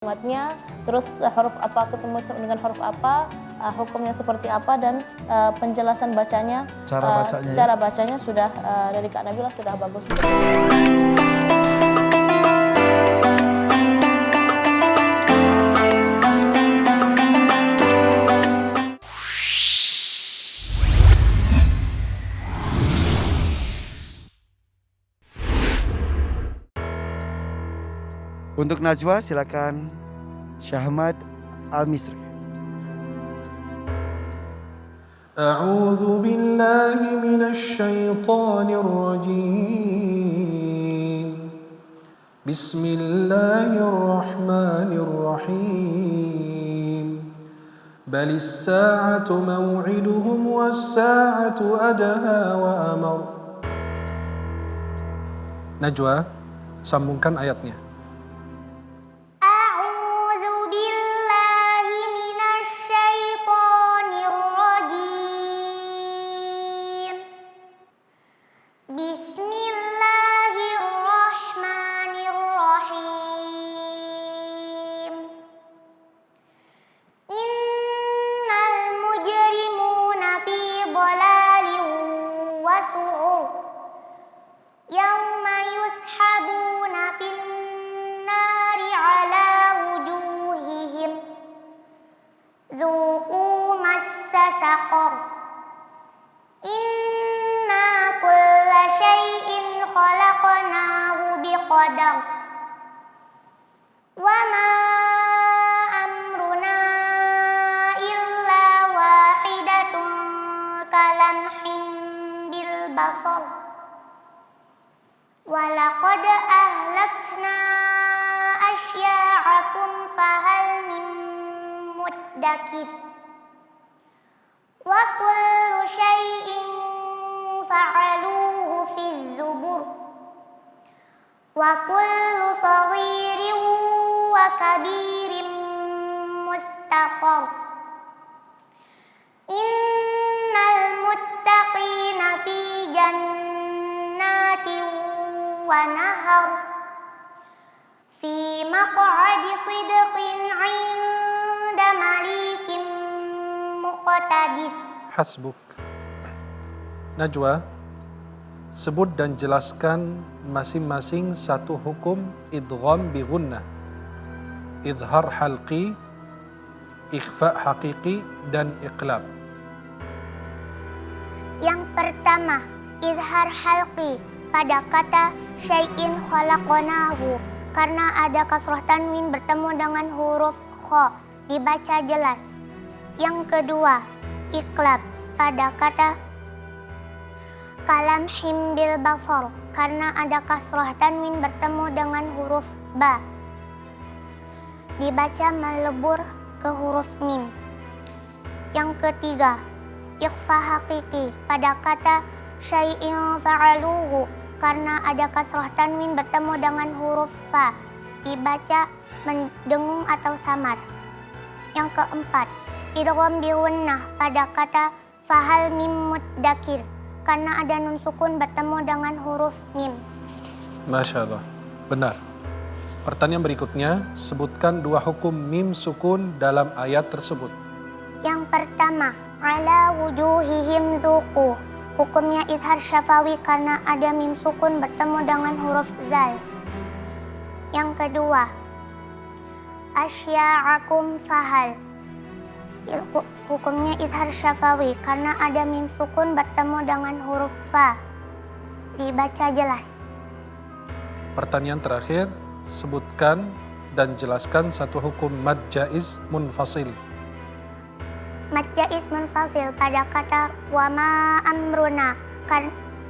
kalimatnya, terus huruf apa ketemu dengan huruf apa, hukumnya seperti apa, dan penjelasan bacanya, cara bacanya sudah dari Kak Nabila sudah bagus. Untuk Najwa silakan Syahmad Al-Misri. A'udzu billahi minasy syaithanir rajim. Bismillahirrahmanirrahim. Balis sa'atu maw'iduhum was-sa'atu adha wa amar. Najwa, sambungkan ayatnya. Walaqad ahlakna asya'akum fahal min muddakir. Wa kullu syai'in fa'aluhu fiz zubur. Wa kullu saghirin wa kabirin mustaqar. Innal muttaqina fi jannatin wa nahar fi maq'adi sidqin 'inda malikin muqtadir. Hasbuk. Najwa, sebut dan jelaskan masing-masing satu hukum idgham bi gunnah, idhar halqi, ikhfa haqiqi, dan iqlab. Yang pertama, izhar halqi pada kata syai'in khalaqnahu, karena ada kasrah tanwin bertemu dengan huruf kha, dibaca jelas. Yang kedua, iqlab pada kata kalam himbil basar, karena ada kasrah tanwin bertemu dengan huruf ba, dibaca melebur ke huruf mim. Yang ketiga, ikhfa haqiqi pada kata syai'in fa'aluhu, karena ada kasrah tanwin bertemu dengan huruf fa, dibaca mendengung atau samar. Yang keempat, idgham bi gunnah pada kata fahal mim muddakir, karena ada nun sukun bertemu dengan huruf mim. Masya Allah, benar. Pertanyaan berikutnya, sebutkan dua hukum mim sukun dalam ayat tersebut. Yang pertama, ala wujuhihim dhuqu, hukumnya izhar syafawi karena ada mim sukun bertemu dengan huruf zal. Yang kedua, asya'akum fahal, hukumnya izhar syafawi karena ada mim sukun bertemu dengan huruf fa, dibaca jelas. Pertanyaan terakhir, sebutkan dan jelaskan satu hukum mad jaiz munfasil. Mad jaiz munfasil pada kata wama amruna,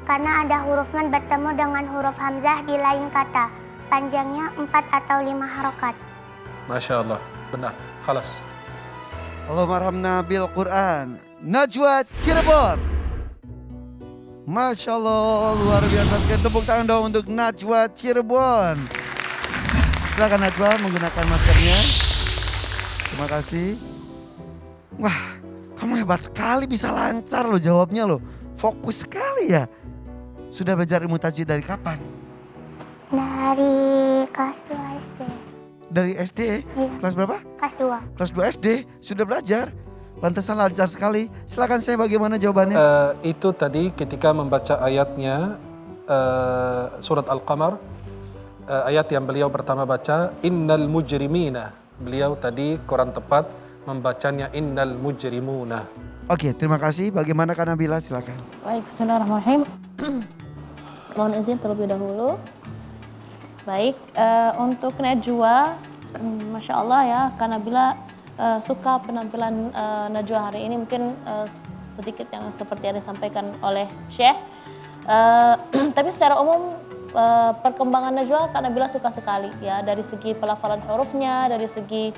karena ada huruf mad bertemu dengan huruf hamzah di lain kata, panjangnya 4 atau 5 harokat. Masya Allah, benar. Khalas. Allahumma arhamna bil Quran. Najwa Cirebon. Masya Allah, luar biasa sekali. Tepuk tangan dong untuk Najwa Cirebon. Silakan Najwa menggunakan maskernya. Terima kasih. Wah, kamu hebat sekali, bisa lancar loh jawabnya loh. Fokus sekali ya. Sudah belajar ilmu tajwid dari kapan? Dari kelas 2 SD. dari SD? Iya. Kelas berapa? Kelas 2. Kelas 2 SD sudah belajar. Pantesan lancar sekali. Silakan saya bagaimana jawabannya? Itu tadi ketika membaca ayatnya surat Al-Qamar, ayat yang beliau pertama baca innal mujrimina. Beliau tadi kurang tepat membacanya innal mujrimuna. Oke, terima kasih. Bagaimana Kak Nabila? Silakan. Baik, bismillahirrahmanirrahim. Mohon izin terlebih dahulu. Baik, untuk Najwa, Masya Allah ya, Kak Nabila suka penampilan Najwa hari ini. Mungkin sedikit yang seperti yang disampaikan oleh Syekh. Tapi secara umum perkembangan Najwa Kak Nabila suka sekali ya, dari segi pelafalan hurufnya, dari segi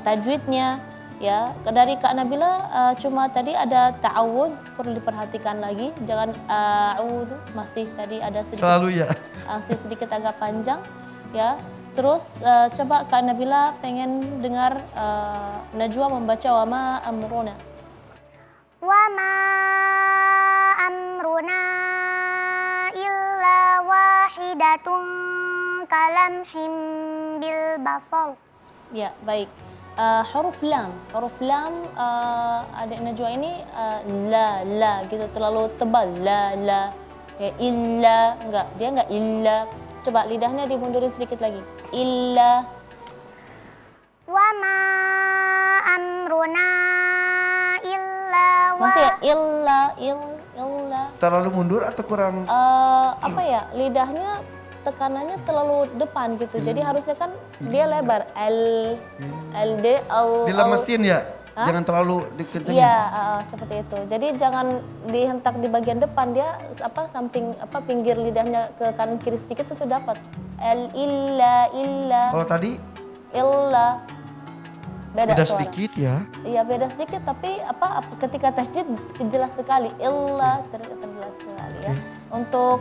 tajwidnya ya. Dari Kak Nabila cuma tadi ada ta'awudz, perlu diperhatikan lagi, jangan a'udzu, masih tadi ada sedikit Selalu ya. masih sedikit agak panjang ya. Terus coba Kak Nabila pengen dengar Najwa membaca wa ma amruna. Wa ma amruna illa wahidatun kalamhim bil basar. Ya, baik. Huruf lam adik Najwa ini la gitu, terlalu tebal, la kayak illa, dia enggak illa. Coba lidahnya dimundurin sedikit lagi, illa. Wa ma amruna illa Masih ya, illa. Terlalu mundur atau kurang? Apa ya, lidahnya tekanannya terlalu depan gitu, jadi harusnya kan dia lebar, LD, Dilemesin ya? Hah? Jangan terlalu dikencengin. Iya, seperti itu. Jadi jangan dihentak di bagian depan, dia pinggir lidahnya ke kanan kiri sedikit itu dapat. Illa. Kalau tadi Illa. Beda suara. sedikit ya. Iya, beda sedikit, tapi ketika tasjid jelas sekali. Illa terjelas sekali ya. Untuk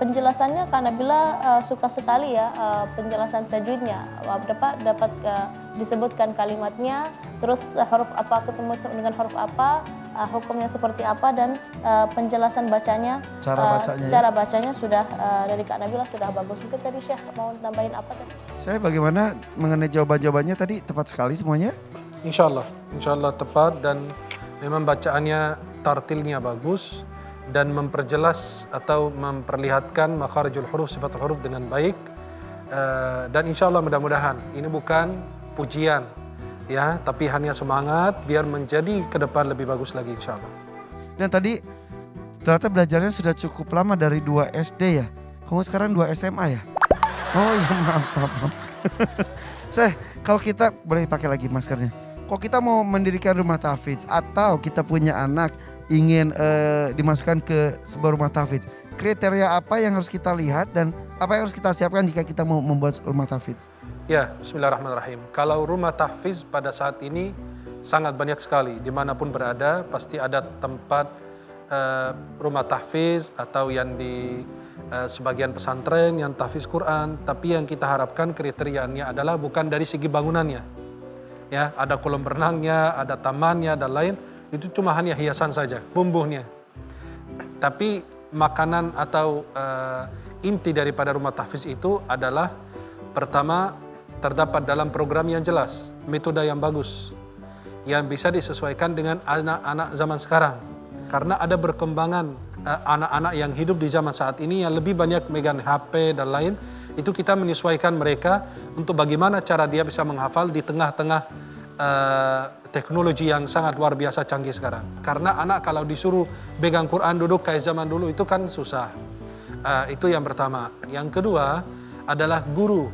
penjelasannya Kak Nabila suka sekali ya penjelasan tajwidnya. Dapat disebutkan kalimatnya, terus huruf apa ketemu dengan huruf apa, hukumnya seperti apa, dan penjelasan bacanya. Cara bacanya sudah dari Kak Nabila sudah bagus. Mungkin tadi Syekh mau tambahin apa tadi? Saya bagaimana mengenai jawaban-jawabannya tadi tepat sekali semuanya? Insya Allah tepat, dan memang bacaannya tartilnya bagus dan memperjelas atau memperlihatkan makharijul huruf, sifat huruf dengan baik. Dan insya Allah mudah-mudahan ini bukan pujian ya, tapi hanya semangat biar menjadi ke depan lebih bagus lagi insya Allah. Dan tadi ternyata belajarnya sudah cukup lama, dari 2 SD ya. Kamu sekarang 2 SMA ya? Oh iya, maaf. Saya, kalau kita boleh pakai lagi maskernya. Kalau kita mau mendirikan rumah tahfidz atau kita punya anak ingin dimasukkan ke sebuah rumah tahfidz, kriteria apa yang harus kita lihat dan apa yang harus kita siapkan jika kita mau membuat rumah tahfidz? Ya, bismillahirrahmanirrahim. Kalau rumah tahfidz pada saat ini sangat banyak sekali, dimanapun berada pasti ada tempat rumah tahfidz atau yang di sebagian pesantren yang tahfidz Quran. Tapi yang kita harapkan kriterianya adalah bukan dari segi bangunannya. Ya, ada kolam renangnya, ada tamannya dan lain, itu cuma hanya hiasan saja, bumbunya. Tapi makanan atau inti daripada rumah tahfidz itu adalah pertama, terdapat dalam program yang jelas, metode yang bagus, yang bisa disesuaikan dengan anak-anak zaman sekarang. Karena ada berkembangan anak-anak yang hidup di zaman saat ini yang lebih banyak megang HP dan lain, itu kita menyesuaikan mereka untuk bagaimana cara dia bisa menghafal di tengah-tengah teknologi yang sangat luar biasa canggih sekarang. Karena anak kalau disuruh pegang Quran duduk kayak zaman dulu itu kan susah. Itu yang pertama. Yang kedua adalah guru.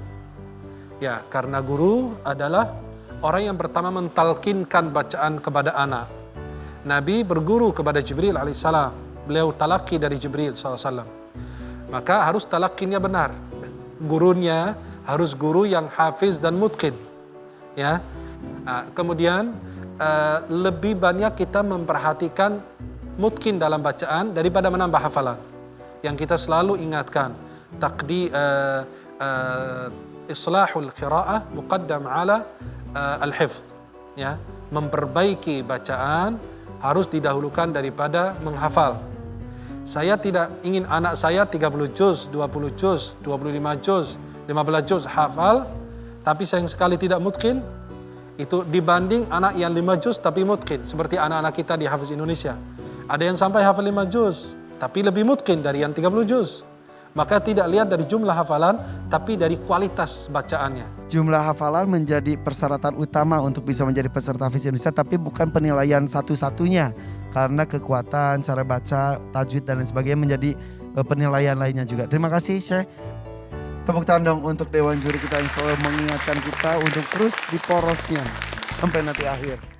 Ya, karena guru adalah orang yang pertama mentalkinkan bacaan kepada anak. Nabi berguru kepada Jibril alaihissalam. Beliau talaki dari Jibril SAW. Maka harus talakinya benar. Gurunya harus guru yang hafiz dan mutqin. Ya. Kemudian lebih banyak kita memperhatikan mutqin dalam bacaan daripada menambah hafalan. Yang kita selalu ingatkan, islahul qiraah muqaddam ala al-hifz. Ya, memperbaiki bacaan harus didahulukan daripada menghafal. Saya tidak ingin anak saya 30 juz, 20 juz, 25 juz, 15 juz hafal, tapi sayang sekali tidak mutqin, itu dibanding anak yang 5 juz tapi mutqin. Seperti anak-anak kita di Hafiz Indonesia. Ada yang sampai hafal 5 juz, tapi lebih mutqin dari yang 30 juz. Maka tidak lihat dari jumlah hafalan, tapi dari kualitas bacaannya. Jumlah hafalan menjadi persyaratan utama untuk bisa menjadi peserta Hafiz Indonesia, tapi bukan penilaian satu-satunya. Karena kekuatan, cara baca, tajwid dan lain sebagainya menjadi penilaian lainnya juga. Terima kasih Syekh. Tepuk tangan dong untuk Dewan Juri kita yang selalu mengingatkan kita untuk terus di porosnya sampai nanti akhir.